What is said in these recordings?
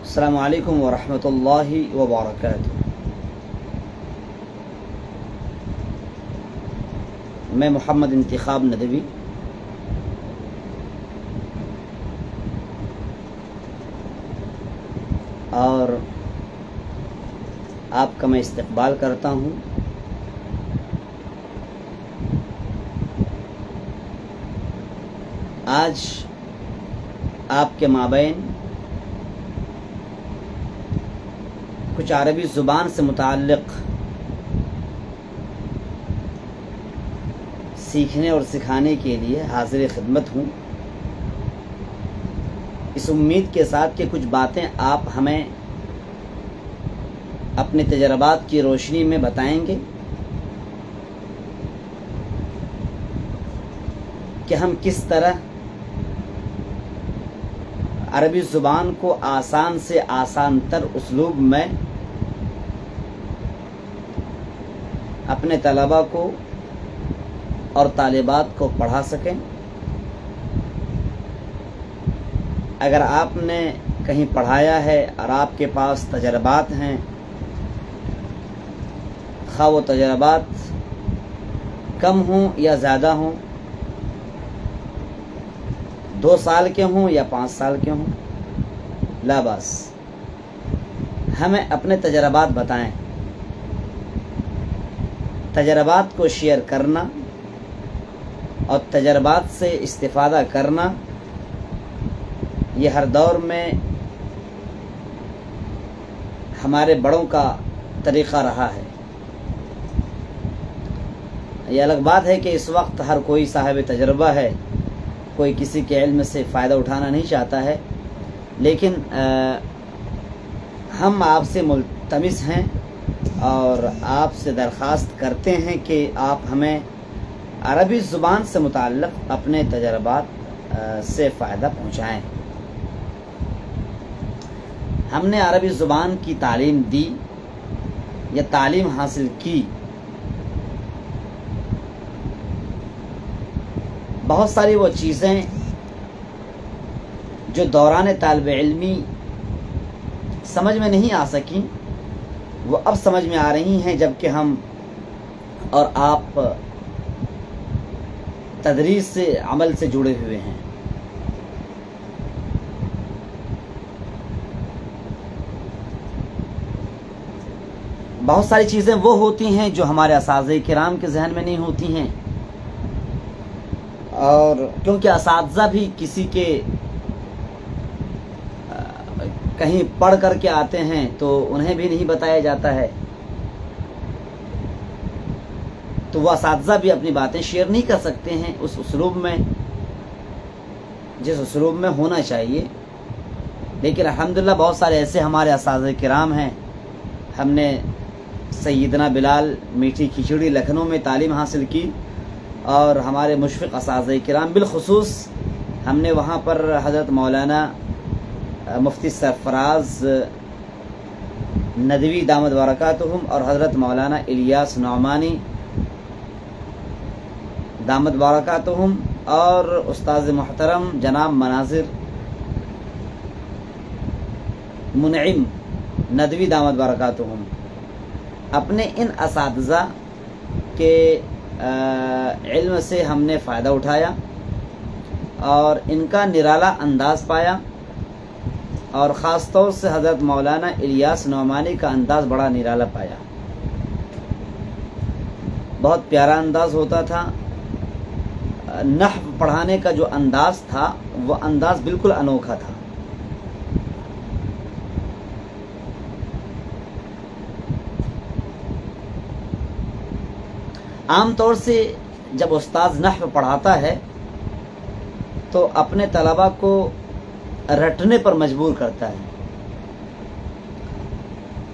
السلام علیکم ورحمۃ اللہ وبرکاتہ۔ میں محمد انتخاب ندوی اور آپ کا میں استقبال کرتا ہوں۔ آج آپ کے مابین کچھ عربی زبان سے متعلق سیکھنے اور سکھانے کے لیے حاضر خدمت ہوں، اس امید کے ساتھ کہ کچھ باتیں آپ ہمیں اپنے تجربات کی روشنی میں بتائیں گے کہ ہم کس طرح عربی زبان کو آسان سے آسان تر اسلوب میں اپنے طلباء کو اور طالبات کو پڑھا سکیں۔ اگر آپ نے کہیں پڑھایا ہے اور آپ کے پاس تجربات ہیں، خواہ وہ تجربات کم ہوں یا زیادہ ہوں، 2 سال کے ہوں یا 5 سال کے ہوں، لا باس، ہمیں اپنے تجربات بتائیں۔ تجربات کو شیئر کرنا اور تجربات سے استفادہ کرنا یہ ہر دور میں ہمارے بڑوں کا طریقہ رہا ہے۔ یہ الگ بات ہے کہ اس وقت ہر کوئی صاحب تجربہ ہے، کوئی کسی کے علم سے فائدہ اٹھانا نہیں چاہتا ہے، لیکن ہم آپ سے ملتمس ہیں اور آپ سے درخواست کرتے ہیں کہ آپ ہمیں عربی زبان سے متعلق اپنے تجربات سے فائدہ پہنچائیں۔ ہم نے عربی زبان کی تعلیم دی یا تعلیم حاصل کی، بہت ساری وہ چیزیں جو دوران طالب علمی سمجھ میں نہیں آ سکیں، وہ اب سمجھ میں آ رہی ہیں جب کہ ہم اور آپ تدریس سے عمل سے جڑے ہوئے ہیں۔ بہت ساری چیزیں وہ ہوتی ہیں جو ہمارے اساتذہ کرام کے ذہن میں نہیں ہوتی ہیں، اور کیونکہ اساتذہ بھی کسی کے کہیں پڑھ کر کے آتے ہیں تو انہیں بھی نہیں بتایا جاتا ہے، تو وہ اساتذہ بھی اپنی باتیں شیئر نہیں کر سکتے ہیں اس اسلوب میں جس اسلوب میں ہونا چاہیے۔ لیکن الحمدللہ بہت سارے ایسے ہمارے اساتذہ کرام ہیں۔ ہم نے سیدنا بلال میٹھی کھچڑی لکھنؤ میں تعلیم حاصل کی، اور ہمارے مشفق اساتذہ کرام بالخصوص ہم نے وہاں پر حضرت مولانا مفتی سرفراز ندوی دامت برکاتہم اور حضرت مولانا الیاس نعمانی دامت برکاتہم اور استاذ محترم جناب مناظر منعم ندوی دامت برکاتہم، اپنے ان اساتذہ کے علم سے ہم نے فائدہ اٹھایا اور ان کا نرالا انداز پایا، اور خاص طور سے حضرت مولانا الیاس نعمانی کا انداز بڑا نرالا پایا۔ بہت پیارا انداز ہوتا تھا، نحو پڑھانے کا جو انداز تھا وہ انداز بالکل انوکھا تھا۔ عام طور سے جب استاذ نحو پڑھاتا ہے تو اپنے طلباء کو رٹنے پر مجبور کرتا ہے،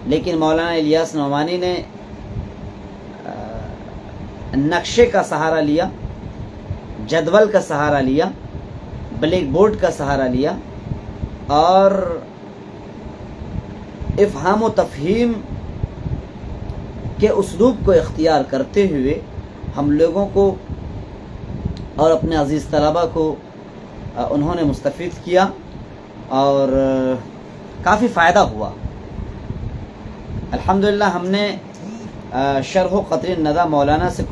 لیکن مولانا الیاس نعمانی نے نقشے کا سہارا لیا، جدول کا سہارا لیا، بلیک بورڈ کا سہارا لیا، اور افہام و تفہیم کے اسلوب کو اختیار کرتے ہوئے ہم لوگوں کو اور اپنے عزیز طلباء کو انہوں نے مستفید کیا، اور کافی فائدہ ہوا۔ الحمدللہ ہم نے شرح و قطر الندی مولانا سے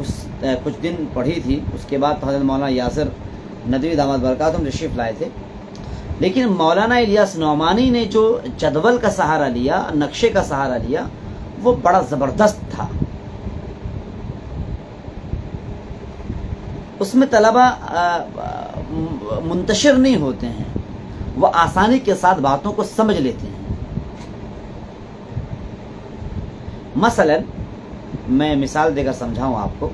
کچھ دن پڑھی تھی، اس کے بعد حضرت مولانا یاسر ندوی دامت برکاتہم تشریف لائے تھے، لیکن مولانا الیاس نعمانی نے جو جدول کا سہارا لیا، نقشے کا سہارا لیا، وہ بڑا زبردست تھا۔ اس میں طلبہ منتشر نہیں ہوتے ہیں، وہ آسانی کے ساتھ باتوں کو سمجھ لیتے ہیں۔ مثلا میں مثال دے کر سمجھاؤں آپ کو،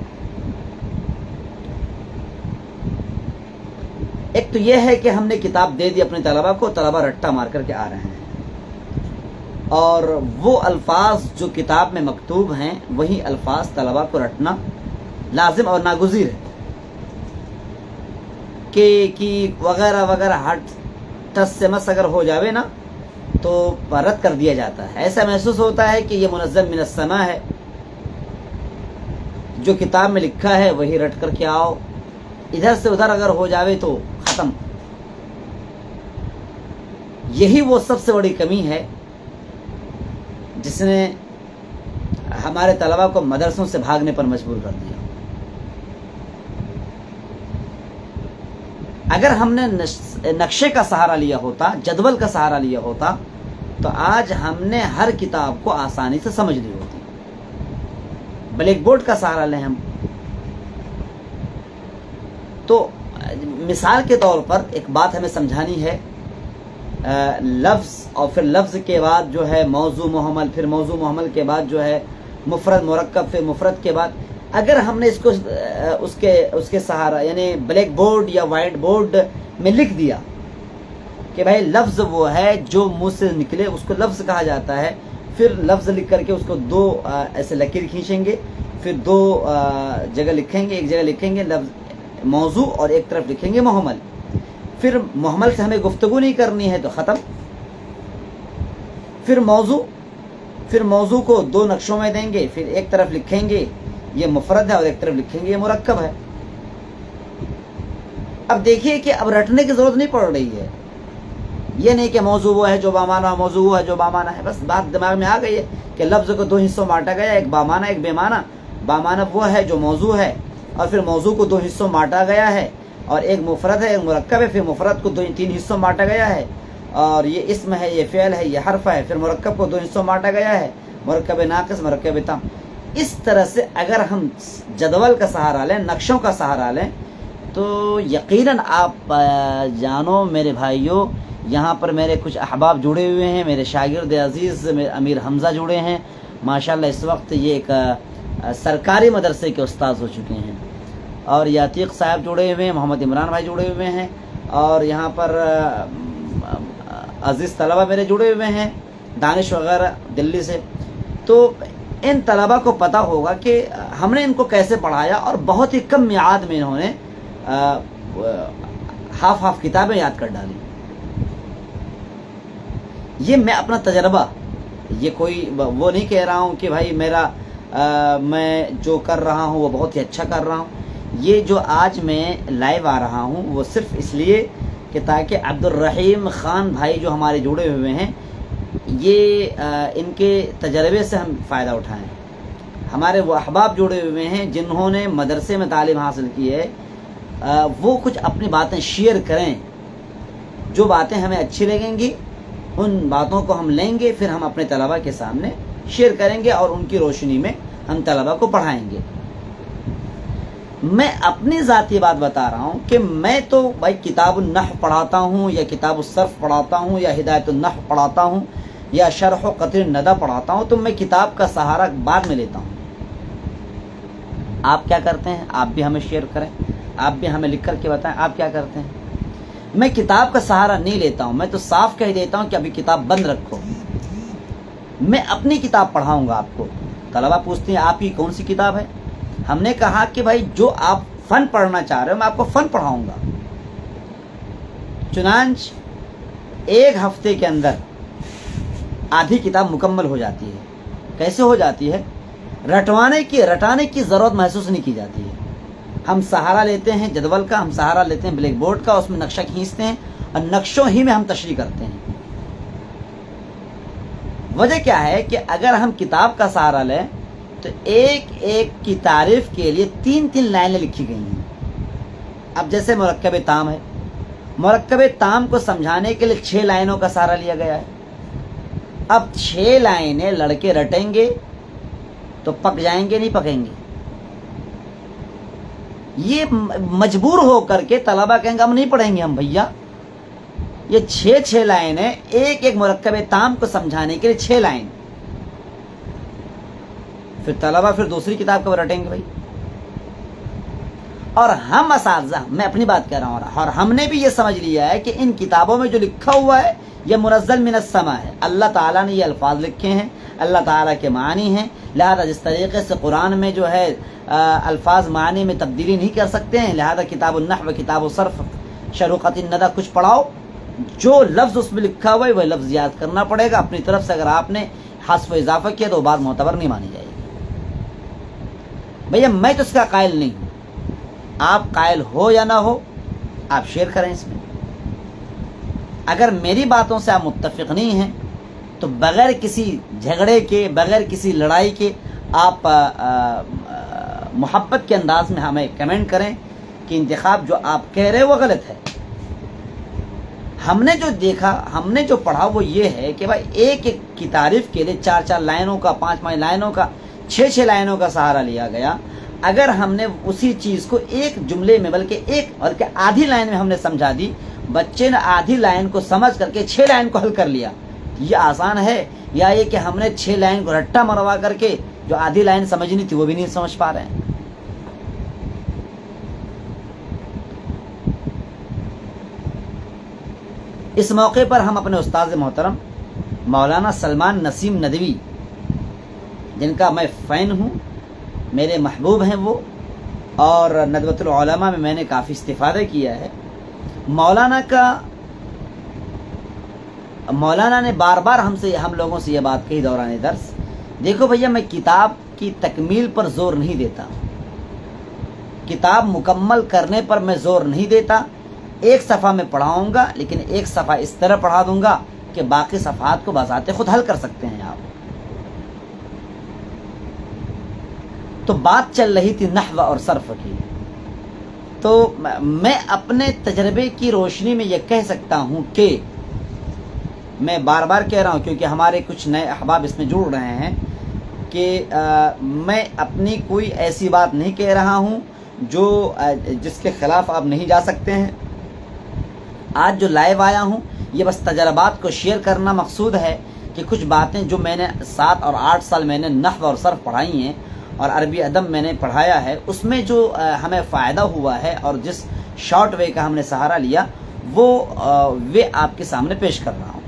ایک تو یہ ہے کہ ہم نے کتاب دے دی اپنے طلبہ کو، طلبہ رٹا مار کر کے آ رہے ہیں، اور وہ الفاظ جو کتاب میں مکتوب ہیں وہی الفاظ طلبہ کو رٹنا لازم اور ناگزیر ہے، کہ وغیرہ وغیرہ ہٹ ٹس سے مس اگر ہو جاوے نا تو رد کر دیا جاتا ہے۔ ایسا محسوس ہوتا ہے کہ یہ منزل من السماء ہے، جو کتاب میں لکھا ہے وہی رٹ کر کے آؤ، ادھر سے ادھر اگر ہو جاوے تو ختم۔ یہی وہ سب سے بڑی کمی ہے جس نے ہمارے طلبہ کو مدرسوں سے بھاگنے پر مجبور کر دیا۔ اگر ہم نے نقشے کا سہارا لیا ہوتا، جدول کا سہارا لیا ہوتا، تو آج ہم نے ہر کتاب کو آسانی سے سمجھ لی ہوتی۔ بلیک بورڈ کا سہارا لیں ہم تو مثال کے طور پر ایک بات ہمیں سمجھانی ہے، لفظ اور پھر لفظ کے بعد جو ہے موضوع محمل، پھر موضوع محمل کے بعد جو ہے مفرد مرکب، پھر مفرد کے بعد اگر ہم نے اس کو اس کے سہارا یعنی بلیک بورڈ یا وائٹ بورڈ میں لکھ دیا کہ بھائی لفظ وہ ہے جو منہ سے نکلے اس کو لفظ کہا جاتا ہے، پھر لفظ لکھ کر کے اس کو دو ایسے لکیر کھینچیں گے، پھر دو جگہ لکھیں گے، ایک جگہ لکھیں گے لفظ موضوع اور ایک طرف لکھیں گے محمل، پھر محمل سے ہمیں گفتگو نہیں کرنی ہے تو ختم۔ پھر موضوع کو دو نقشوں میں دیں گے، پھر ایک طرف لکھیں گے یہ مفرد ہے اور ایک طرف لکھیں گے یہ مرکب ہے۔ اب دیکھیے کہ اب رٹنے کی ضرورت نہیں پڑ رہی ہے، یہ نہیں کہ موضوع وہ ہے جو بامانہ، موضوع وہ ہے جو بامانہ ہے، بس بات دماغ میں آ گئی ہے کہ لفظ کو دو حصوں بانٹا گیا، ایک بامانہ ایک بے معنی۔ بامانہ وہ ہے جو موضوع ہے، اور پھر موضوع کو دو حصوں بانٹا گیا ہے، اور ایک مفرد ہے ایک مرکب ہے، پھر مفرد کو تین حصوں بانٹا گیا ہے، اور یہ اسم ہے یہ فعل ہے یہ حرف ہے، پھر مرکب کو دو حصوں بانٹا گیا ہے، مرکب ناقص مرکب تام۔ اس طرح سے اگر ہم جدول کا سہارا لیں، نقشوں کا سہارا لیں، تو یقیناً آپ جانو میرے بھائیوں، یہاں پر میرے کچھ احباب جڑے ہوئے ہیں، میرے شاگرد عزیز امیر حمزہ جڑے ہیں ماشاءاللہ، اس وقت یہ ایک سرکاری مدرسے کے استاد ہو چکے ہیں، اور یہ عتیق صاحب جڑے ہوئے ہیں، محمد عمران بھائی جڑے ہوئے ہیں، اور یہاں پر عزیز طلبہ میرے جڑے ہوئے ہیں، دانش وغیرہ دلی سے۔ تو ان طلبہ کو پتہ ہوگا کہ ہم نے ان کو کیسے پڑھایا، اور بہت ہی کم میعاد میں انہوں نے ہاف کتابیں یاد کر ڈالی۔ یہ میں اپنا تجربہ، یہ کوئی وہ نہیں کہہ رہا ہوں کہ بھائی میرا میں جو کر رہا ہوں وہ بہت ہی اچھا کر رہا ہوں، یہ جو آج میں لائیو آ رہا ہوں وہ صرف اس لیے کہ تاکہ عبد الرحیم خان بھائی جو ہمارے جڑے ہوئے ہیں، یہ ان کے تجربے سے ہم فائدہ اٹھائیں۔ ہمارے وہ احباب جڑے ہوئے ہیں جنہوں نے مدرسے میں تعلیم حاصل کی ہے، وہ کچھ اپنی باتیں شیئر کریں، جو باتیں ہمیں اچھی لگیں گی ان باتوں کو ہم لیں گے، پھر ہم اپنے طلبہ کے سامنے شیئر کریں گے، اور ان کی روشنی میں ہم طلبہ کو پڑھائیں گے۔ میں اپنی ذاتی بات بتا رہا ہوں کہ میں تو بھائی کتاب النحو پڑھاتا ہوں، یا کتاب الصرف پڑھاتا ہوں، یا ہدایت النحو پڑھاتا ہوں، یا شرح و قطر الندی پڑھاتا ہوں، تو میں کتاب کا سہارا بعد میں لیتا ہوں۔ آپ کیا کرتے ہیں؟ آپ بھی ہمیں شیئر کریں، آپ بھی ہمیں لکھ کر کے بتائیں آپ کیا کرتے ہیں۔ میں کتاب کا سہارا نہیں لیتا ہوں، میں تو صاف کہہ دیتا ہوں کہ ابھی کتاب بند رکھو، میں اپنی کتاب پڑھاؤں گا آپ کو۔ طلبہ پوچھتے ہیں آپ کی کون سی کتاب ہے؟ ہم نے کہا کہ بھائی جو آپ فن پڑھنا چاہ رہے ہو میں آپ کو فن پڑھاؤں گا۔ چنانچہ ایک ہفتے کے اندر آدھی کتاب مکمل ہو جاتی ہے۔ کیسے ہو جاتی ہے؟ رٹانے کی ضرورت محسوس نہیں کی جاتی ہے۔ ہم سہارا لیتے ہیں جدول کا، ہم سہارا لیتے ہیں بلیک بورڈ کا، اس میں نقشہ کھینچتے ہیں اور نقشوں ہی میں ہم تشریح کرتے ہیں۔ وجہ کیا ہے کہ اگر ہم کتاب کا سہارا لیں تو ایک ایک کی تعریف کے لیے 3 لائنیں لکھی گئی ہیں. اب جیسے مرکب تام ہے، مرکب تام کو سمجھانے کے لیے 6 لائنوں کا سہارا لیا گیا ہے. اب 6 لائنیں لڑکے رٹیں گے تو پک جائیں گے نہیں پکیں گے. یہ مجبور ہو کر کے طلبہ کہیں گے ہم نہیں پڑھیں گے ہم بھیا. یہ 6 لائنیں ایک ایک مرکب تام کو سمجھانے کے لیے 6 لائن. پھر طلبہ پھر دوسری کتاب کو رٹیں گے بھائی. اور ہم اساتذہ، میں اپنی بات کہہ رہا ہوں، اور ہم نے بھی یہ سمجھ لیا ہے کہ ان کتابوں میں جو لکھا ہوا ہے یہ منزل من السماء ہے. اللہ تعالیٰ نے یہ الفاظ لکھے ہیں، اللہ تعالیٰ کے معنی ہیں. لہذا جس طریقے سے قرآن میں جو ہے الفاظ معنی میں تبدیلی نہیں کر سکتے ہیں، لہذا کتاب النحو، کتاب الصرف، شروقۃ الندى کچھ پڑھاؤ، جو لفظ اس میں لکھا ہوا ہے وہ لفظ یاد کرنا پڑے گا. اپنی طرف سے اگر آپ نے حذف و اضافہ کیا تو بات معتبر نہیں مانی جائے گی. بھیا میں تو اس کا قائل نہیں ہوں، آپ قائل ہو یا نہ ہو آپ شیئر کریں اس میں. اگر میری باتوں سے آپ متفق نہیں ہیں تو بغیر کسی جھگڑے کے، بغیر کسی لڑائی کے آپ محبت کے انداز میں ہمیں کمنٹ کریں کہ انتخاب جو آپ کہہ رہے وہ غلط ہے. ہم نے جو دیکھا، ہم نے جو پڑھا وہ یہ ہے کہ بھائی ایک ایک کی تعریف کے لیے 4 لائنوں کا، 5 لائنوں کا، 6 لائنوں کا سہارا لیا گیا. اگر ہم نے اسی چیز کو ایک جملے میں بلکہ آدھی لائن میں ہم نے سمجھا دی، بچے نے آدھی لائن کو سمجھ کر کے 6 لائن کو حل کر لیا، یہ آسان ہے؟ یا یہ کہ ہم نے 6 لائن کو رٹا مروا کر کے جو آدھی لائن سمجھنی تھی وہ بھی نہیں سمجھ پا رہے ہیں. اس موقع پر ہم اپنے استاد محترم مولانا سلمان نسیم ندوی، جن کا میں فین ہوں، میرے محبوب ہیں وہ، اور ندوۃ العلماء میں نے کافی استفادہ کیا ہے. مولانا نے بار بار ہم لوگوں سے یہ بات کہی دوران درس، دیکھو بھیا میں کتاب کی تکمیل پر زور نہیں دیتا، کتاب مکمل کرنے پر میں زور نہیں دیتا. ایک صفحہ میں پڑھاؤں گا، لیکن ایک صفحہ اس طرح پڑھا دوں گا کہ باقی صفحات کو بذات خود حل کر سکتے ہیں آپ. تو بات چل رہی تھی نحو اور صرف کی، تو میں اپنے تجربے کی روشنی میں یہ کہہ سکتا ہوں کہ میں بار بار کہہ رہا ہوں کیونکہ ہمارے کچھ نئے احباب اس میں جڑ رہے ہیں کہ میں اپنی کوئی ایسی بات نہیں کہہ رہا ہوں جس کے خلاف آپ نہیں جا سکتے ہیں. آج جو لائیو آیا ہوں یہ بس تجربات کو شیئر کرنا مقصود ہے کہ کچھ باتیں جو میں نے 7 اور 8 سال میں نے نحو اور صرف پڑھائی ہیں اور عربی ادب میں نے پڑھایا ہے، اس میں جو ہمیں فائدہ ہوا ہے اور جس شارٹ وے کا ہم نے سہارا لیا وہ آپ کے سامنے پیش کر رہا ہوں.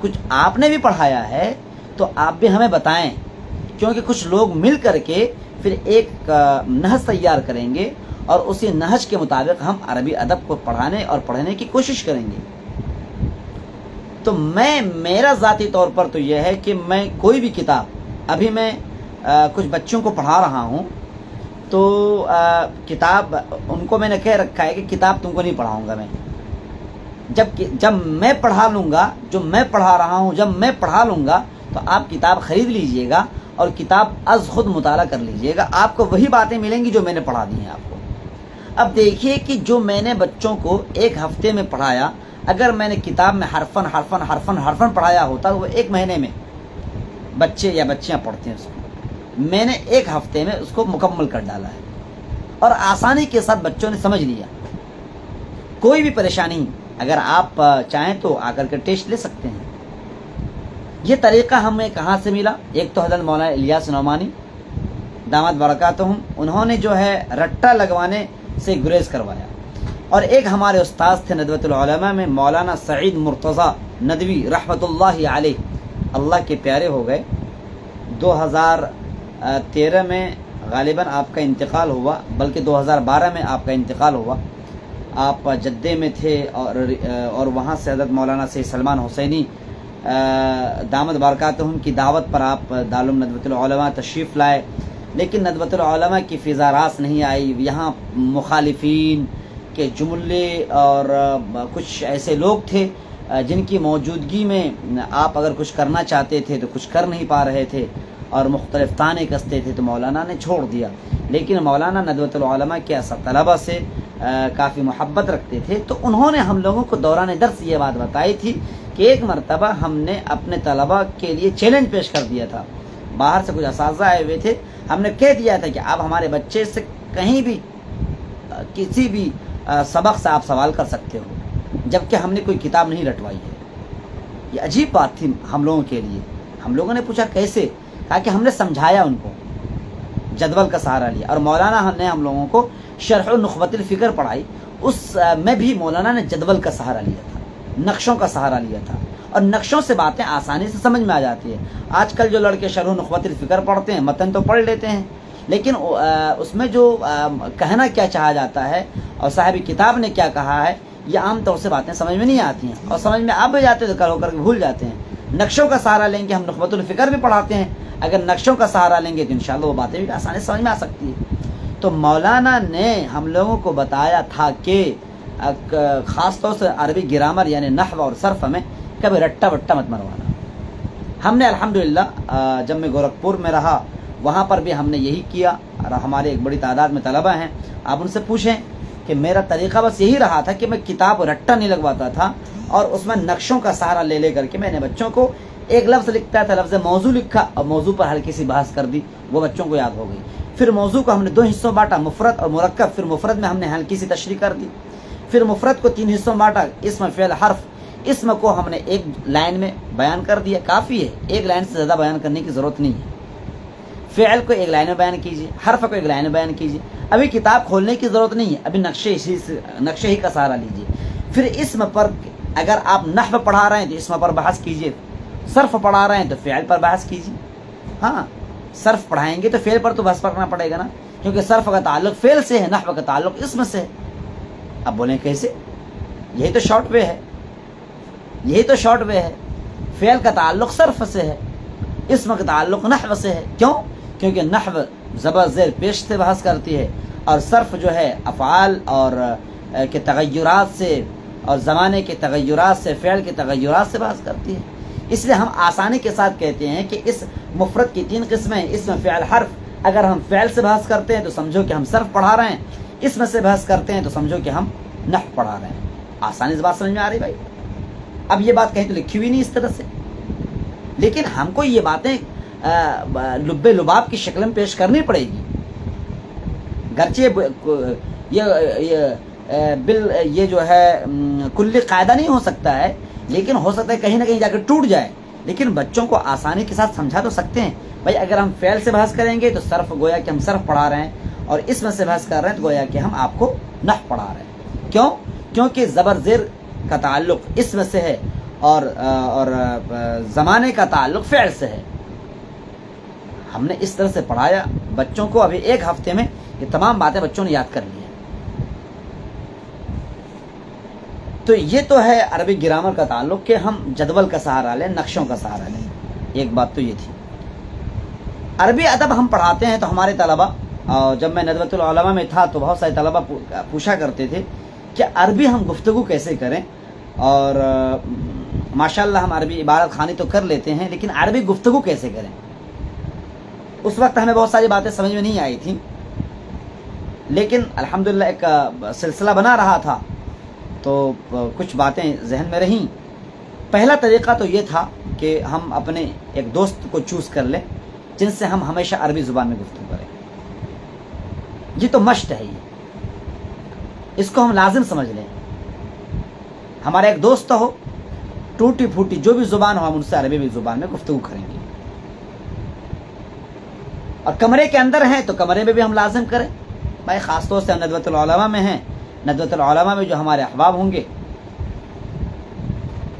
کچھ آپ نے بھی پڑھایا ہے تو آپ بھی ہمیں بتائیں، کیونکہ کچھ لوگ مل کر کے پھر ایک نہج تیار کریں گے اور اسی نہج کے مطابق ہم عربی ادب کو پڑھانے اور پڑھنے کی کوشش کریں گے. تو میرا ذاتی طور پر تو یہ ہے کہ میں کوئی بھی کتاب، ابھی میں کچھ بچوں کو پڑھا رہا ہوں تو کتاب ان کو میں نے کہہ رکھا ہے کہ کتاب تم کو نہیں پڑھاؤں گا میں. جب میں پڑھا لوں گا، جو میں پڑھا رہا ہوں جب میں پڑھا لوں گا تو آپ کتاب خرید لیجئے گا اور کتاب از خود مطالعہ کر لیجئے گا. آپ کو وہی باتیں ملیں گی جو میں نے پڑھا دی ہیں آپ کو. اب دیکھیے کہ جو میں نے بچوں کو ایک ہفتے میں پڑھایا، اگر میں نے کتاب میں حرفن پڑھایا ہوتا تو وہ 1 مہینے میں بچے یا بچیاں پڑھتے ہیں اس کو. میں نے 1 ہفتے میں اس کو مکمل کر ڈالا ہے اور آسانی کے ساتھ بچوں نے سمجھ لیا. کوئی بھی پریشانی اگر آپ چاہیں تو آ کر کے ٹیسٹ لے سکتے ہیں. یہ طریقہ ہمیں کہاں سے ملا؟ ایک تو حضرت مولانا الیاس نعمانی دامت برکاتہم، انہوں نے جو ہے رٹا لگوانے سے گریز کروایا، اور ایک ہمارے استاذ تھے ندوۃ العلماء میں مولانا سعید مرتضیٰ ندوی رحمۃ اللہ علیہ، اللہ کے پیارے ہو گئے. 2013 میں غالباً آپ کا انتقال ہوا، بلکہ 2012 میں آپ کا انتقال ہوا. آپ جدے میں تھے اور وہاں سے حضرت مولانا سید سلمان حسینی دامت برکاتہم کی دعوت پر آپ دارالعلوم ندوۃ العلماء تشریف لائے، لیکن ندوۃ العلماء کی فضا راس نہیں آئی. یہاں مخالفین کے جملے اور کچھ ایسے لوگ تھے جن کی موجودگی میں آپ اگر کچھ کرنا چاہتے تھے تو کچھ کر نہیں پا رہے تھے اور مختلف طعنے کستے تھے تو مولانا نے چھوڑ دیا. لیکن مولانا ندوۃ العلماء کے طلبہ سے کافی محبت رکھتے تھے، تو انہوں نے ہم لوگوں کو دوران درس یہ بات بتائی تھی کہ ایک مرتبہ ہم نے اپنے طلبہ کے لیے چیلنج پیش کر دیا تھا. باہر سے کچھ اساتذہ آئے ہوئے تھے، ہم نے کہہ دیا تھا کہ آپ ہمارے بچے سے کہیں بھی کسی بھی سبق سے آپ سوال کر سکتے ہو، جبکہ ہم نے کوئی کتاب نہیں رٹوائی ہے. یہ عجیب بات تھی ہم لوگوں کے لیے. ہم لوگوں نے پوچھا کیسے؟ کہا کہ ہم نے سمجھایا ان کو، جدول کا سہارا لیا. اور مولانا نے ہم لوگوں کو شرح نخبۃ الفکر پڑھائی، اس میں بھی مولانا نے جدول کا سہارا لیا تھا، نقشوں کا سہارا لیا تھا، اور نقشوں سے باتیں آسانی سے سمجھ میں آ جاتی ہے. آج کل جو لڑکے شرح نخبۃ الفکر پڑھتے ہیں متن تو پڑھ لیتے ہیں، لیکن اس میں جو کہنا کیا چاہا جاتا ہے اور صاحب کتاب نے کیا کہا ہے، یہ عام طور سے باتیں سمجھ میں نہیں آتی ہیں، اور سمجھ میں آ بھی جاتے تو کر ہو کر کے بھول جاتے ہیں. نقشوں کا سہارا لیں گے، ہم نخبۃ الفکر بھی پڑھاتے ہیں، اگر نقشوں کا سہارا لیں گے تو انشاءاللہ وہ باتیں بھی آسانی سے سمجھ میں آ سکتی ہے. تو مولانا نے ہم لوگوں کو بتایا تھا کہ خاص طور سے عربی گرامر یعنی نحو اور صرف میں کبھی رٹا وٹا مت مروانا. ہم نے الحمدللہ جب میں گورکھپور میں رہا وہاں پر بھی ہم نے یہی کیا، اور ہمارے ایک بڑی تعداد میں طلبہ ہیں. آپ ان سے پوچھیں کہ میرا طریقہ بس یہی رہا تھا کہ میں کتاب رٹا نہیں لگواتا تھا، اور اس میں نقشوں کا سہارا لے کر کے میں نے بچوں کو ایک لفظ لکھتا تھا، لفظ موضوع لکھا اور موضوع پر ہلکی سی بحث کر دی، وہ بچوں کو یاد ہو گئی. پھر موضوع کو ہم نے 2 حصوں بانٹا، مفرد اور مرکب. پھر مفرد میں ہم نے ہلکی سی تشریح کر دی. پھر مفرد کو 3 حصوں بانٹا، اسم فعل حرف. اسم کو ہم نے ایک لائن میں بیان کر دیا، کافی ہے، ایک لائن سے زیادہ بیان کرنے کی ضرورت نہیں ہے. فعل کو ایک لائن میں بیان کیجیے، حرف کو ایک لائن میں بیان کیجیے. ابھی کتاب کھولنے کی ضرورت نہیں ہے، ابھی نقشے ہی کا سہارا لیجیے. پھر اسم پر اگر آپ نحو پڑھا رہے ہیں تو اسم پر بحث کیجیے، صرف پڑھا رہے ہیں تو فعل پر بحث کیجیے. ہاں، صرف پڑھائیں گے تو فعل پر تو بحث کرنا پڑے گا نا، کیونکہ صرف کا تعلق فعل سے ہے، نحو کا تعلق اسم سے ہے. اب بولیں کیسے؟ یہی تو شارٹ وے ہے، یہی تو شارٹ وے ہے. فعل کا تعلق صرف سے ہے، اسم کا تعلق نحو سے ہے. کیوں؟ کیونکہ نحو زبر زیر پیش سے بحث کرتی ہے، اور صرف جو ہے افعال اور کے تغیرات سے اور زمانے کے تغیرات سے، فعل کے تغیرات سے بحث کرتی ہے. اس لیے ہم آسانی کے ساتھ کہتے ہیں کہ اس مفرد کی 3 قسمیں ہیں، اسم فعل حرف. اگر ہم فعل سے بحث کرتے ہیں تو سمجھو کہ ہم صرف پڑھا رہے ہیں، اسم سے بحث کرتے ہیں تو سمجھو کہ ہم نحو پڑھا رہے ہیں. آسانی سے بات سمجھ میں آ رہی بھائی؟ اب یہ بات کہیں تو لکھی ہوئی نہیں اس طرح سے، لیکن ہم کو یہ باتیں لب لباب کی شکل میں پیش کرنی پڑے گی. گرچہ یہ جو ہے کلی قاعدہ نہیں ہو سکتا ہے، لیکن ہو سکتا ہے کہیں نہ کہیں جا کے ٹوٹ جائے. لیکن بچوں کو آسانی کے ساتھ سمجھا تو سکتے ہیں. بھائی اگر ہم فعل سے بحث کریں گے تو صرف گویا کہ ہم صرف پڑھا رہے ہیں، اور اسم سے بحث کر رہے ہیں تو گویا کہ ہم آپ کو نحو پڑھا رہے ہیں. کیوں؟ کیونکہ زبر زیر کا تعلق اسم سے ہے اور زمانے کا تعلق فعل سے ہے. ہم نے اس طرح سے پڑھایا بچوں کو. ابھی 1 ہفتے میں یہ تمام باتیں بچوں نے یاد کر لی ہیں. تو یہ تو ہے عربی گرامر کا تعلق کہ ہم جدول کا سہارا لیں، نقشوں کا سہارا لیں. ایک بات تو یہ تھی. عربی ادب ہم پڑھاتے ہیں تو ہمارے طلبہ، جب میں ندوۃ العلماء میں تھا تو بہت سارے طلبہ پوچھا کرتے تھے کہ عربی ہم گفتگو کیسے کریں. اور ماشاءاللہ ہم عربی عبارت خوانی تو کر لیتے ہیں، لیکن عربی گفتگو کیسے کریں؟ اس وقت ہمیں بہت ساری باتیں سمجھ میں نہیں آئی تھیں، لیکن الحمدللہ ایک سلسلہ بنا رہا تھا تو کچھ باتیں ذہن میں رہیں. پہلا طریقہ تو یہ تھا کہ ہم اپنے ایک دوست کو چوز کر لیں جن سے ہم ہمیشہ عربی زبان میں گفتگو کریں. یہ تو مشت ہے، اس کو ہم لازم سمجھ لیں. ہمارا ایک دوست ہو، ٹوٹی پھوٹی جو بھی زبان ہو، ہم ان سے عربی زبان میں گفتگو کریں گے. اور کمرے کے اندر ہیں تو کمرے میں بھی ہم لازم کریں. بھائی خاص طور سے ہم ندوۃ العلماء میں ہیں، ندوۃ العلماء میں جو ہمارے احباب ہوں گے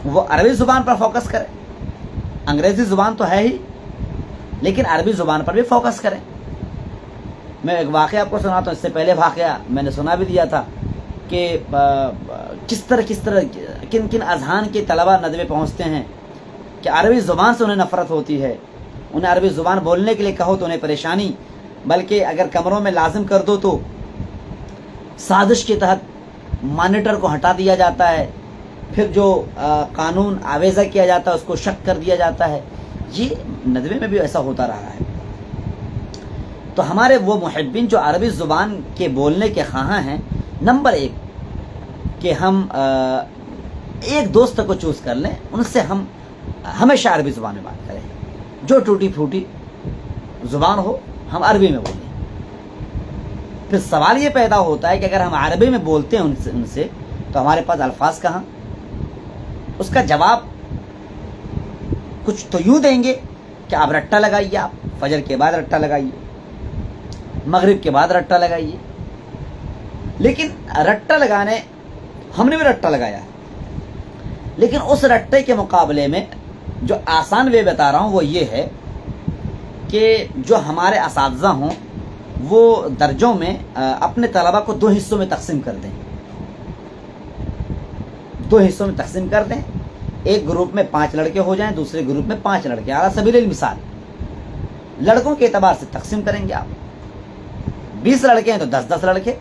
وہ عربی زبان پر فوکس کریں. انگریزی زبان تو ہے ہی، لیکن عربی زبان پر بھی فوکس کریں. میں ایک واقعہ آپ کو سناتا ہوں. اس سے پہلے واقعہ میں نے سنا بھی دیا تھا کہ کس طرح کن اذہان کے طلبہ ندوے پہنچتے ہیں کہ عربی زبان سے انہیں نفرت ہوتی ہے. انہیں عربی زبان بولنے کے لیے کہو تو انہیں پریشانی، بلکہ اگر کمروں میں لازم کر دو تو سازش کے تحت مانیٹر کو ہٹا دیا جاتا ہے پھر جو قانون آویزہ کیا جاتا ہے اس کو شک کر دیا جاتا ہے. یہ ندوے میں بھی ایسا ہوتا رہا ہے. تو ہمارے وہ محبین جو عربی زبان کے بولنے کے خواہاں ہیں، نمبر ایک کہ ہم ایک دوست کو چوز کر لیں، ان سے ہم ہمیشہ عربی زبان میں بات کریں. جو ٹوٹی پھوٹی زبان ہو ہم عربی میں بولیں. پھر سوال یہ پیدا ہوتا ہے کہ اگر ہم عربی میں بولتے ہیں ان سے تو ہمارے پاس الفاظ کہاں؟ اس کا جواب کچھ تو یوں دیں گے کہ آپ رٹا لگائیے، آپ فجر کے بعد رٹا لگائیے، مغرب کے بعد رٹا لگائیے. لیکن رٹا لگانے ہم نے بھی رٹا لگایا، لیکن اس رٹے کے مقابلے میں جو آسان وے بتا رہا ہوں وہ یہ ہے کہ جو ہمارے اساتذہ ہوں وہ درجوں میں اپنے طلبہ کو 2 حصوں میں تقسیم کر دیں. 2 حصوں میں تقسیم کر دیں. ایک گروپ میں 5 لڑکے ہو جائیں، دوسرے گروپ میں 5 لڑکے. اعلیٰ سبیل المثال لڑکوں کے اعتبار سے تقسیم کریں گے آپ. 20 لڑکے ہیں تو 10 لڑکے،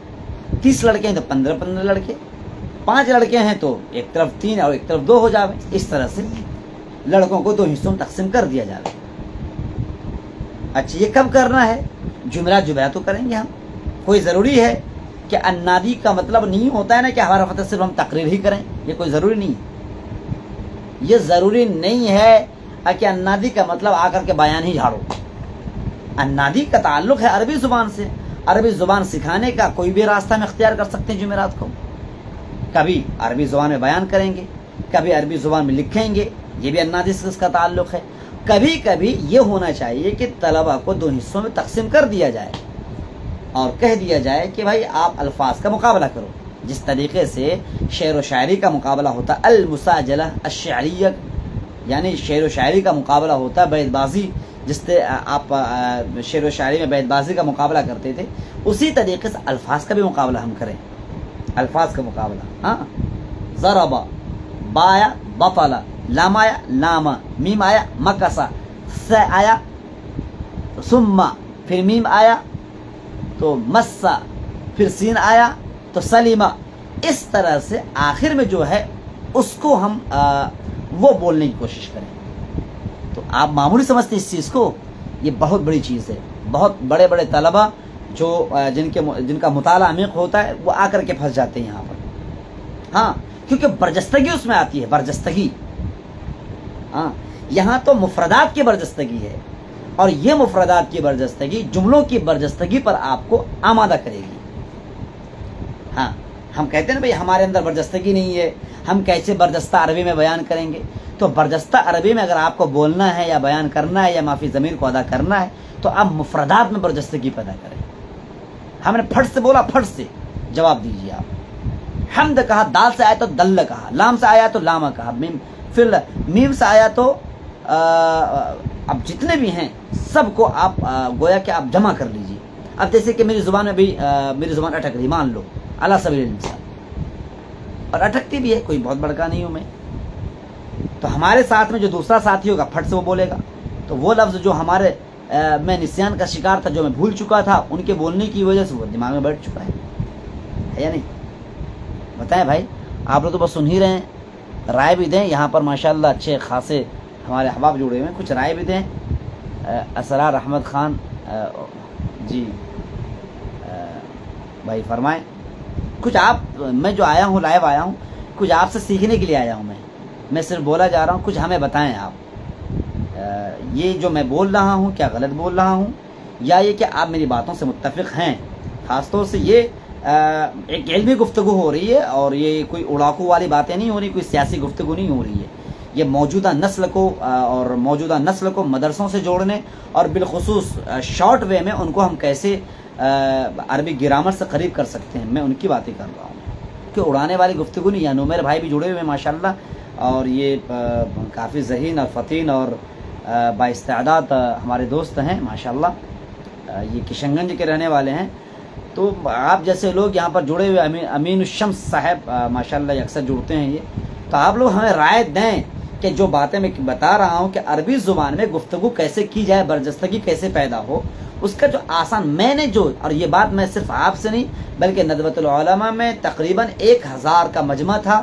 30 لڑکے ہیں تو 15 لڑکے، 5 لڑکے ہیں تو ایک طرف 3 اور ایک طرف 2 ہو جاوے. اس طرح سے لڑکوں کو 2 حصوں میں تقسیم کر دیا جاوے. اچھا یہ کب کرنا ہے؟ جمعرات تو کریں گے ہم. کوئی ضروری ہے کہ انادی کا مطلب نہیں ہوتا ہے نا کہ ہمارا فتح صرف ہم تقریر ہی کریں، یہ کوئی ضروری نہیں ہے. یہ ضروری نہیں ہے کہ انادی کا مطلب آ کر کے بیان ہی جھاڑو. انادی کا تعلق ہے عربی زبان سے. عربی زبان سکھانے کا کوئی بھی راستہ ہم اختیار کر سکتے ہیں. جمعرات کو کبھی عربی زبان میں بیان کریں گے، کبھی عربی زبان میں لکھیں گے، یہ بھی انادی سے اس کا تعلق ہے. کبھی کبھی یہ ہونا چاہیے کہ طلبہ کو 2 حصوں میں تقسیم کر دیا جائے اور کہہ دیا جائے کہ بھائی آپ الفاظ کا مقابلہ کرو. جس طریقے سے شعر و شاعری کا مقابلہ ہوتا ہے، المساجلہ الشعریہ، یعنی شعر و شاعری کا مقابلہ ہوتا ہے، بیت بازی جس سے آپ شعر و شاعری میں بیت بازی کا مقابلہ کرتے تھے، اسی طریقے سے الفاظ کا بھی مقابلہ ہم کریں. الفاظ کا مقابلہ، ہاں، ضرب، با آیا بطل، لام آیا لام، میم آیا مکسا، س آیا ثم، پھر میم آیا تو مسا، پھر سین آیا تو سلیمہ. اس طرح سے آخر میں جو ہے اس کو ہم وہ بولنے کی کوشش کریں. تو آپ معمولی سمجھتے ہیں اس چیز کو، یہ بہت بڑی چیز ہے. بہت بڑے بڑے طلبہ جو جن کا مطالعہ عمیق ہوتا ہے وہ آ کر کے پھنس جاتے ہیں یہاں پر. ہاں، کیونکہ برجستگی اس میں آتی ہے، برجستگی. ہاں، یہاں تو مفردات کی برجستگی ہے، اور یہ مفردات کی برجستگی جملوں کی برجستگی پر آپ کو آمادہ کرے گی. ہاں، ہم کہتے ہیں نا بھائی ہمارے اندر برجستگی نہیں ہے، ہم کیسے برجستہ عربی میں بیان کریں گے؟ تو برجستہ عربی میں اگر آپ کو بولنا ہے یا بیان کرنا ہے یا مافی ضمیر کو ادا کرنا ہے تو آپ مفردات میں برجستگی پیدا کریں. ہم نے پھٹ سے بولا، پھٹ سے جواب دیجیے آپ. حمد کہا، دال سے آیا تو دل کہا، لام سے آیا تو لامہ کہا، پھر میم سے آیا تو اب جتنے بھی ہیں سب کو آپ گویا کہ آپ جمع کر لیجیے. اب جیسے کہ میری زبان میں بھی میری زبان اٹک رہی، مان لو اعلیٰ سبیل المثال، اور اٹکتی بھی ہے، کوئی بہت بڑکا نہیں ہوں میں. تو ہمارے ساتھ میں جو دوسرا ساتھی ہوگا پھٹ سے وہ بولے گا، تو وہ لفظ جو ہمارے میں نسیان کا شکار تھا، جو میں بھول چکا تھا، ان کے بولنے کی وجہ سے وہ دماغ میں بیٹھ چکا ہے یا نہیں؟ بتائیں بھائی، آپ لوگ تو بس سن ہی رہے ہیں. رائے بھی دیں. یہاں پر ماشاءاللہ اچھے خاصے ہمارے احباب جڑے ہوئے ہیں، کچھ رائے بھی دیں. اسرار احمد خان جی بھائی فرمائیں کچھ. آپ میں جو آیا ہوں، لائیو آیا ہوں، کچھ آپ سے سیکھنے کے لیے آیا ہوں. میں صرف بولا جا رہا ہوں، کچھ ہمیں بتائیں آپ. یہ جو میں بول رہا ہوں کیا غلط بول رہا ہوں، یا یہ کہ آپ میری باتوں سے متفق ہیں؟ خاص طور سے یہ ایک علمی گفتگو ہو رہی ہے، اور یہ کوئی اڑاکو والی باتیں نہیں ہو رہی، کوئی سیاسی گفتگو نہیں ہو رہی ہے. یہ موجودہ نسل کو مدرسوں سے جوڑنے اور بالخصوص شارٹ وے میں ان کو ہم کیسے عربی گرامر سے قریب کر سکتے ہیں، میں ان کی باتیں کر رہا ہوں. کہ اڑانے والی گفتگو نہیں. یا نمیر بھائی بھی جڑے ہوئے ہیں ماشاءاللہ، اور یہ کافی ذہین اور فتین اور بااستعداد ہمارے دوست ہیں ماشاءاللہ. یہ کشن گنج کے رہنے والے ہیں. تو آپ جیسے لوگ یہاں پر جڑے ہوئے، امین الشمس صاحب ماشاءاللہ یہ اکثر جڑتے ہیں. یہ تو آپ لوگ ہمیں رائے دیں کہ جو باتیں میں بتا رہا ہوں کہ عربی زبان میں گفتگو کیسے کی جائے، برجستگی کیسے پیدا ہو، اس کا جو آسان میں نے جو، اور یہ بات میں صرف آپ سے نہیں بلکہ ندوۃ العلماء میں تقریباً 1000 کا مجمع تھا،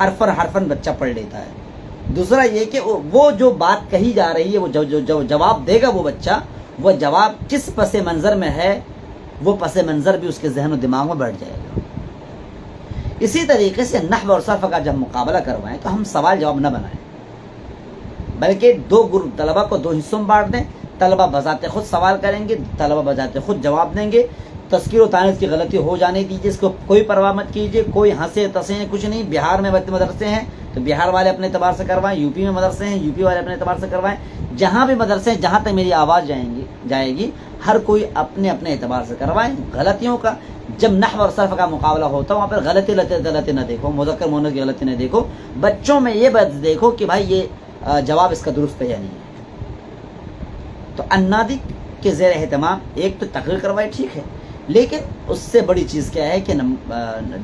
حرفن بچہ پڑھ لیتا ہے. دوسرا یہ کہ وہ جو بات کہی جا رہی ہے، وہ جو جواب دے گا وہ بچہ، وہ جواب کس پس منظر میں ہے، وہ پس منظر بھی اس کے ذہن و دماغ میں بیٹھ جائے گا. اسی طریقے سے نحو اور صرف کا جب مقابلہ کروائیں تو ہم سوال جواب نہ بنائیں، بلکہ دو گروپ طلبہ کو دو حصوں میں بانٹ دیں. طلبہ بذات خود سوال کریں گے، طلبہ بذات خود جواب دیں گے. تذکیر و تانیث کی غلطی ہو جانے دیجیے، اس کو کوئی پرواہ مت کیجیے، کوئی ہنسے تسیں کچھ نہیں. بہار میں مدرسے ہیں تو بہار والے اپنے اعتبار سے کروائیں، یو پی میں مدرسے ہیں یو پی والے اپنے اعتبار سے کروائیں. جہاں بھی مدرسے ہیں، جہاں تک میری آواز جائے گی ہر کوئی اپنے اعتبار سے کروائیں. غلطیوں کا جب نحو اور صرف کا مقابلہ ہوتا ہے وہاں پر غلطی نہ دیکھو، مذکر مؤنث کی غلطی نہ دیکھو، بچوں میں یہ بات دیکھو کہ بھائی یہ جواب اس کا درست ہے یا نہیں ہے. تو انادی کے زیر اہتمام ایک تو تقریر کروائی ٹھیک ہے، لیکن اس سے بڑی چیز کیا ہے کہ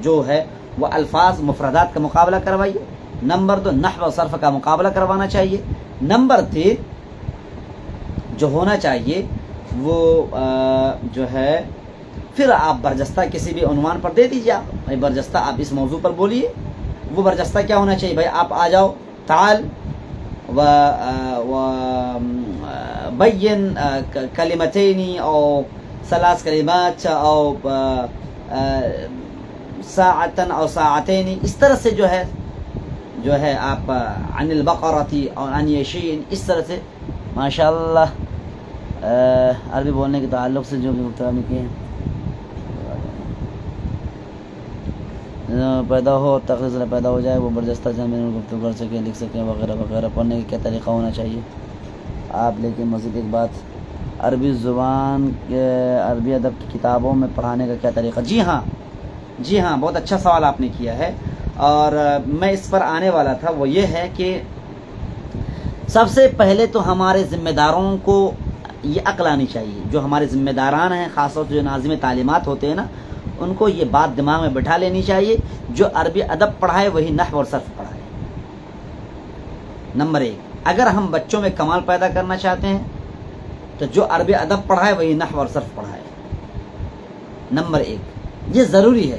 جو ہے وہ الفاظ مفردات کا مقابلہ کروائیے. نمبر 2 نحو و صرف کا مقابلہ کروانا چاہیے. نمبر 3 جو ہونا چاہیے وہ جو ہے پھر آپ برجستہ کسی بھی عنوان پر دے دیجیے. آپ بھائی برجستہ آپ اس موضوع پر بولیے. وہ برجستہ کیا ہونا چاہیے؟ بھائی آپ آ جاؤ، تعال و بین کلمتین او ثلاث کلمات او ساعتن او ساعتین، اس طرح سے جو ہے آپ عن البقرتی اور عن یشین، اس طرح سے ماشاءاللہ عربی بولنے کے تعلق سے جو بھی مطالعہ کیے ہیں پیدا ہو، تقریر سے پیدا ہو جائے، وہ برجستہ جہاں گفتگو کر سکیں، لکھ سکیں وغیرہ وغیرہ. پڑھنے کا کیا طریقہ ہونا چاہیے آپ؟ لیکن مزید ایک بات، عربی زبان کے عربی ادب کی کتابوں میں پڑھانے کا کیا طریقہ؟ جی ہاں بہت اچھا سوال آپ نے کیا ہے، اور میں اس پر آنے والا تھا. وہ یہ ہے کہ سب سے پہلے تو ہمارے ذمہ داروں کو یہ عقل آنی چاہیے، جو ہمارے ذمہ داران ہیں، خاص طور سے جو ناظم تعلیمات ہوتے ہیں نا، ان کو یہ بات دماغ میں بٹھا لینی چاہیے، جو عربی ادب پڑھائے وہی نحو اور صرف پڑھائے. نمبر 1، اگر ہم بچوں میں کمال پیدا کرنا چاہتے ہیں تو جو عربی ادب پڑھائے وہی نحو اور صرف پڑھائے. نمبر 1 یہ ضروری ہے.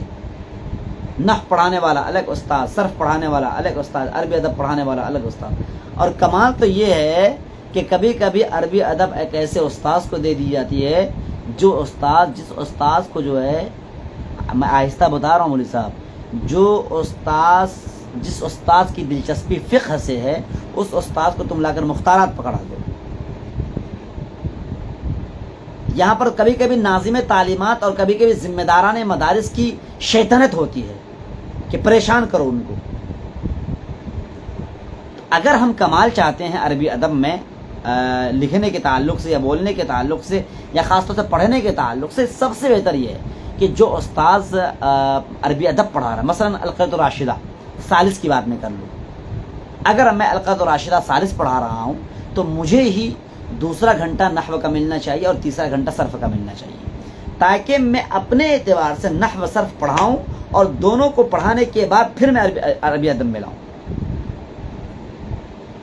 نحو پڑھانے والا الگ استاد، صرف پڑھانے والا الگ استاد، عربی ادب پڑھانے والا الگ استاد. اور کمال تو یہ ہے کہ کبھی کبھی عربی ادب ایک ایسے استاذ کو دے دی جاتی ہے جو استاد، جس استاذ کو جو ہے، میں آہستہ بتا رہا ہوں مولوی صاحب، جس استاذ کی دلچسپی فقہ سے ہے، اس استاذ کو تم لا کر مختارات پکڑا دو. یہاں پر کبھی کبھی ناظم تعلیمات اور کبھی کبھی ذمہ داران مدارس کی شیطنت ہوتی ہے کہ پریشان کرو ان کو. اگر ہم کمال چاہتے ہیں عربی ادب میں لکھنے کے تعلق سے یا بولنے کے تعلق سے یا خاص طور سے پڑھنے کے تعلق سے، سب سے بہتر یہ ہے کہ جو استاذ عربی ادب پڑھا رہا ہے، مثلا القراۃ الراشدہ ثالث کی بات میں کر لوں، اگر میں القراۃ الراشدہ ثالث پڑھا رہا ہوں تو مجھے ہی دوسرا گھنٹہ نحو کا ملنا چاہیے اور تیسرا گھنٹہ صرف کا ملنا چاہیے، تاکہ میں اپنے اعتبار سے نحو صرف پڑھاؤں اور دونوں کو پڑھانے کے بعد پھر میں عربی ادب میں لاؤں.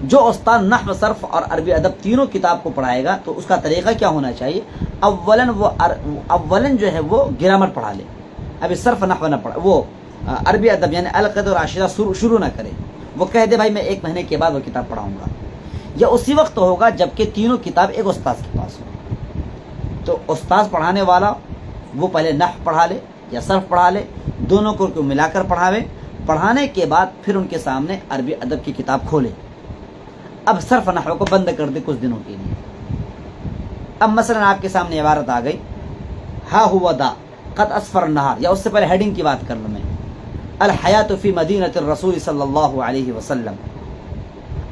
جو استاد نحو صرف اور عربی ادب تینوں کتاب کو پڑھائے گا تو اس کا طریقہ کیا ہونا چاہیے؟ اولاً جو ہے وہ گرامر پڑھا لے. ابھی صرف نحو نہ پڑھا، وہ عربی ادب یعنی القراۃ الراشدہ شروع نہ کرے. وہ کہہ دے بھائی میں 1 مہینے کے بعد وہ کتاب پڑھاؤں گا، یا اسی وقت ہوگا جبکہ تینوں کتاب ایک استاذ کے پاس ہو. تو استاذ پڑھانے والا وہ پہلے نحو پڑھا لے یا صرف پڑھا لے، دونوں کو ملا کر پڑھاوے. پڑھانے کے بعد پھر ان کے سامنے عربی ادب کی کتاب کھولے. اب صرف نحو کو بند کر دے کچھ دنوں کے لیے. اب مثلا آپ کے سامنے عبارت آ گئی، ہا ہوا دا قد اسفر النہار، یا اس سے پہلے ہیڈنگ کی بات کر لوں میں، الحیات فی مدینۃ الرسول صلی اللہ علیہ وسلم.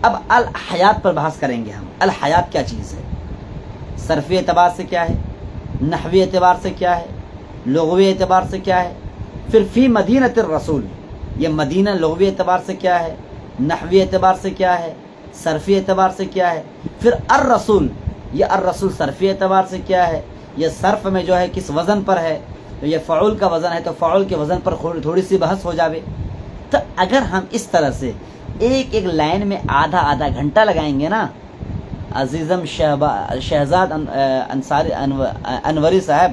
اب الحیات پر بحث کریں گے ہم. الحیات کیا چیز ہے؟ صرفی اعتبار سے کیا ہے، نحوی اعتبار سے کیا ہے، لغوی اعتبار سے کیا ہے. پھر فی مدینۃ الرسول، یہ مدینہ لغوی اعتبار سے کیا ہے، نحوی اعتبار سے کیا ہے، صرفی اعتبار سے کیا ہے. پھر الرسول، یہ الرسول صرفی اعتبار سے کیا ہے، یہ صرف میں جو ہے کس وزن پر ہے، تو یہ فعول کا وزن ہے تو فعول کے وزن پر تھوڑی سی بحث ہو جاوے. تو اگر ہم اس طرح سے ایک لائن میں آدھا گھنٹہ لگائیں گے نا، عزیزم شہزاد انصاری انوری صاحب،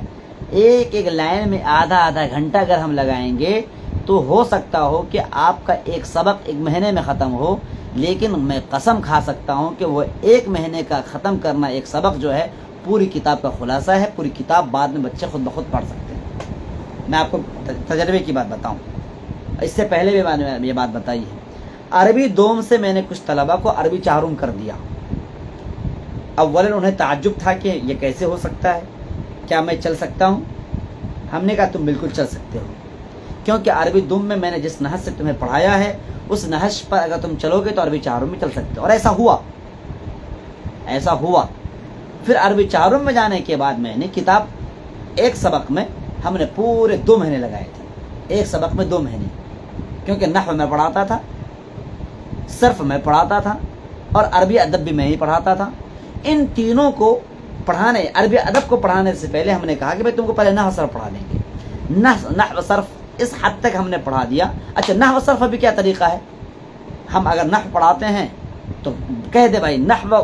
ایک لائن میں آدھا گھنٹہ اگر ہم لگائیں گے تو ہو سکتا ہو کہ آپ کا ایک سبق ایک مہینے میں ختم ہو، لیکن میں قسم کھا سکتا ہوں کہ وہ ایک مہینے کا ختم کرنا ایک سبق جو ہے پوری کتاب کا خلاصہ ہے۔ پوری کتاب بعد میں بچے خود بخود پڑھ سکتے ہیں۔ میں آپ کو تجربے کی بات بتاؤں، اس سے پہلے بھی میں نے یہ بات بتائی ہے۔ عربی دوم سے میں نے کچھ طلبہ کو عربی چہارم کر دیا۔ اولاً انہیں تعجب تھا کہ یہ کیسے ہو سکتا ہے، کیا میں چل سکتا ہوں؟ ہم نے کہا تم بالکل چل سکتے ہو، کیونکہ عربی دوم میں میں نے جس نہج سے تمہیں پڑھایا ہے اس نہج پر اگر تم چلو گے تو عربی چہارم میں چل سکتے ہو۔ اور ایسا ہوا۔ پھر عربی چہارم میں جانے کے بعد میں نے کتاب ایک سبق میں ہم نے پورے 2 مہینے لگائے تھے، ایک سبق میں 2 مہینے، کیونکہ نحو میں پڑھاتا تھا، صرف میں پڑھاتا تھا اور عربی ادب بھی میں ہی پڑھاتا تھا۔ ان تینوں کو پڑھانے، عربی ادب کو پڑھانے سے پہلے ہم نے کہا کہ بھائی تم کو پہلے نحو صرف پڑھا دیں گے۔ نحو صرف اس حد تک ہم نے پڑھا دیا۔ اچھا نحو صرف ابھی کیا طریقہ ہے؟ ہم اگر نحو پڑھاتے ہیں تو کہہ دے بھائی نحو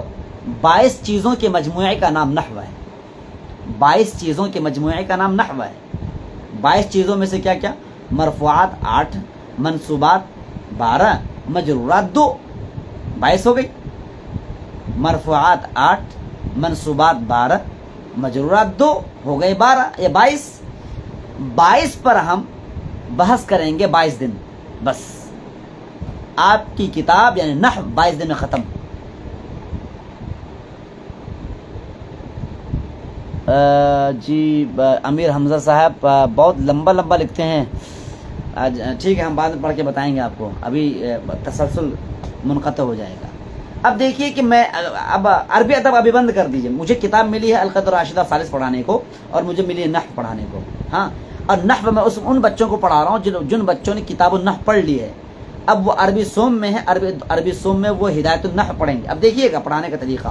22 چیزوں کے مجموعے کا نام نحو ہے، 22 چیزوں کے مجموعے کا نام نحو ہے۔ 22 چیزوں میں سے کیا کیا؟ مرفوعات 8، منصوبات 12، مجرورات 2، 22 ہو گئی۔ مرفوعات 8، منصوبات 12، مجرورات 2، ہو گئے 12 یا 22 پر ہم بحث کریں گے 22 دن، بس آپ کی کتاب یعنی نحو 22 دن میں ختم۔ جی امیر حمزہ صاحب بہت لمبا لکھتے ہیں، ٹھیک ہے ہم بعد میں پڑھ کے بتائیں گے آپ کو، ابھی تسلسل منقطع ہو جائے گا۔ اب دیکھیے کہ میں اب عربی ادب ابھی بند کر دیجیے، مجھے کتاب ملی ہے القدر راشدہ ثالث پڑھانے کو اور مجھے ملی ہے نحو پڑھانے کو، ہاں، اور نحو میں ان بچوں کو پڑھا رہا ہوں جن بچوں نے کتاب النحو پڑھ لی ہے۔ اب وہ عربی سوم میں ہے، عربی سوم میں وہ ہدایت النحو پڑھیں گے۔ اب دیکھیے گا پڑھانے کا طریقہ،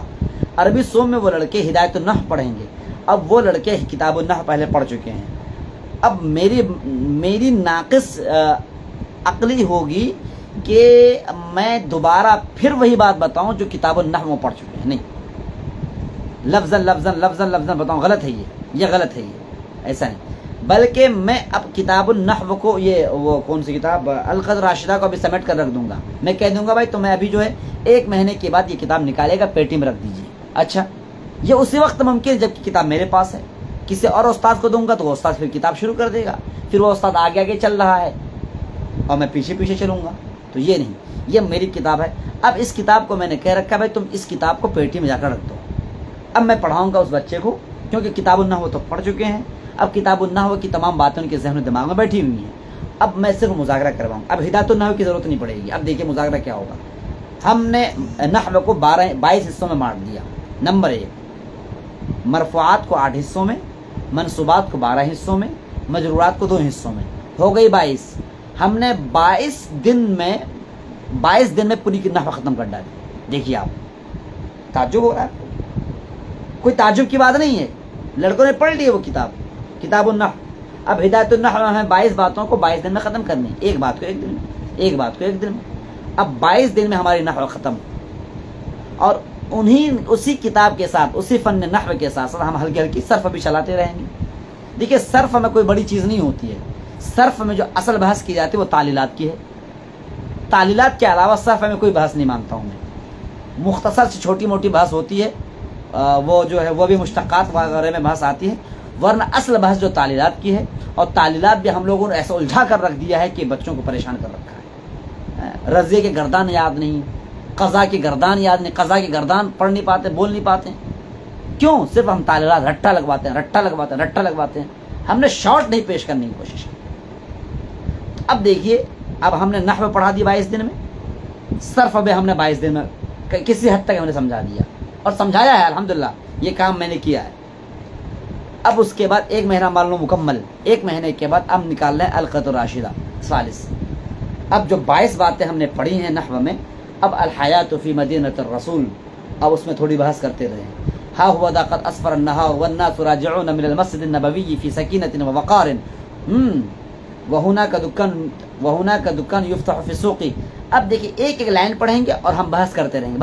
عربی سوم میں وہ لڑکے ہدایت النحو پڑھیں گے۔ اب وہ لڑکے کتاب النحو پہلے پڑھ چکے ہیں، اب میری ناقص عقلی ہوگی کہ میں دوبارہ پھر وہی بات بتاؤں جو کتاب النحو میں پڑھ چکے ہیں، نہیں، لفظاً بتاؤں، غلط ہے یہ غلط ہے، یہ ایسا نہیں، بلکہ میں اب کتاب النحو کو، یہ وہ کون سی کتاب القدر راشدہ کو ابھی سمیٹ کر رکھ دوں گا۔ میں کہہ دوں گا بھائی تمہیں ابھی جو ہے 1 مہینے کے بعد یہ کتاب نکالے گا، پیٹی میں رکھ دیجیے۔ اچھا یہ اسی وقت ممکن ہے جب کہ کتاب میرے پاس ہے، کسی اور استاد کو دوں گا تو وہ استاد پھر کتاب شروع کر دے گا، پھر وہ استاد آگے چل رہا ہے اور میں پیچھے چلوں گا، تو یہ نہیں، یہ میری کتاب ہے۔ اب اس کتاب کو میں نے کہہ رکھا بھائی تم اس کتاب کو پیٹی میں جا کر رکھ دو۔ اب میں پڑھاؤں گا اس بچے کو، کیونکہ کتاب النحو تو پڑھ چکے ہیں، اب کتاب النحو کی تمام باتیں ان کے ذہن و دماغ میں بیٹھی ہوئی ہیں، اب میں صرف مذاکرہ کرواؤں، اب ہدایت النحو کی ضرورت نہیں پڑے گی۔ اب دیکھیے مذاکرہ کیا ہوگا، ہم نے نحو کو 22 حصوں میں بانٹ دیا۔ نمبر 1، مرفوعات کو 8 حصوں میں، منصوبات کو 12 حصوں میں، مجرورات کو 2 حصوں میں، ہو گئی 22۔ ہم نے 22 دن میں پوری نحو ختم کر ڈالی۔ دیکھیے آپ، تعجب ہو رہا ہے؟ کوئی تعجب کی بات نہیں ہے، لڑکوں نے پڑھ لی ہے وہ کتاب النحو۔ اب ہدایت النحو میں ہمیں 22 باتوں کو 22 دن میں ختم کرنی ہے، ایک بات کو ایک دن میں۔ اب 22 دن میں ہماری نحو ختم، اور اسی کتاب کے ساتھ، اسی فن نحو کے ساتھ ہم ہلکی صرف بھی چلاتے رہیں گے۔ دیکھیے صرف میں کوئی بڑی چیز نہیں ہوتی ہے، صرف میں جو اصل بحث کی جاتی ہے وہ تعلیلات کی ہے، تعلیلات کے علاوہ صرف میں کوئی بحث نہیں مانتا ہوں میں، مختصر سے چھوٹی موٹی بحث ہوتی ہے، وہ جو ہے وہ بھی مشتقات وغیرہ میں بحث آتی ہے، ورنہ اصل بحث جو تعلیلات کی ہے، اور تعلیلات بھی ہم لوگوں نے ایسا الجھا کر رکھ دیا ہے کہ بچوں کو پریشان کر رکھا ہے۔ رضیے کے گردان یاد نہیں، قضا کی گردان یاد نہیں، قضا کی گردان پڑھ نہیں پاتے، بول نہیں پاتے، کیوں؟ صرف ہم تعلیلات رٹا لگواتے ہیں، ہم نے شارٹ نہیں پیش کرنے کی کوشش کی۔ اب دیکھیے، اب ہم نے نحو پڑھا دی 22 دن میں، صرف اب ہم نے 22 دن میں کسی حد تک ہم نے سمجھا دیا اور سمجھایا ہے، الحمدللہ یہ کام میں نے کیا ہے۔ اب اس کے بعد 1 مہینہ مان لو مکمل، 1 مہینے کے بعد اب نکال رہے ہیں القدر راشدہ ثالث۔ اب جو 22 باتیں ہم نے پڑھی ہیں نحو میں، اب الحیات فی مدینۃ الرسول، اب اس میں تھوڑی بحث کرتے رہے۔ ہا ہوا ذا قد اسفر النہار والناس راجعون من المسجد النبوی فی سکینۃ ووقار وہناک دکان یفتح فی السوق۔ اب دیکھیے ایک لائن پڑھیں گے اور ہم بحث کرتے رہیں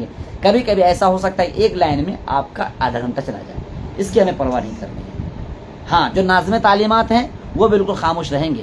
گے، کبھی کبھی ایسا ہو سکتا ہے ایک لائن میں آپ کا آدھا گھنٹہ چلا جائے، اس کی ہمیں پرواہ نہیں کرنی ہے۔ ہاں جو ناظم تعلیمات ہیں وہ بالکل خاموش رہیں گے،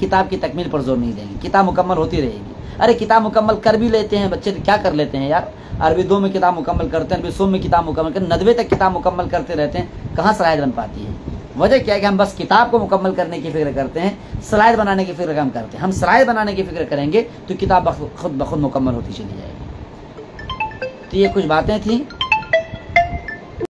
کتاب کی تکمیل پر زور نہیں دیں گے، کتاب مکمل ہوتی رہے گی۔ ارے کتاب مکمل کر بھی لیتے ہیں بچے، کیا کر لیتے ہیں یار، عربی 2 میں کتاب مکمل کرتے ہیں، عربی 100 میں کتاب مکمل کرتے ہیں، 90 تک کتاب مکمل کرتے رہتے ہیں، کہاں صلاحیت بن پاتی ہے؟ وجہ کیا ہے کہ ہم بس کتاب کو مکمل کرنے کی فکر کرتے ہیں، صلاحیت بنانے کی فکر کم کرتے ہیں۔ ہم صلاحیت بنانے کی فکر کریں گے تو کتاب خود بخود مکمل ہوتی چلی جائے گی۔ تو یہ کچھ باتیں تھیں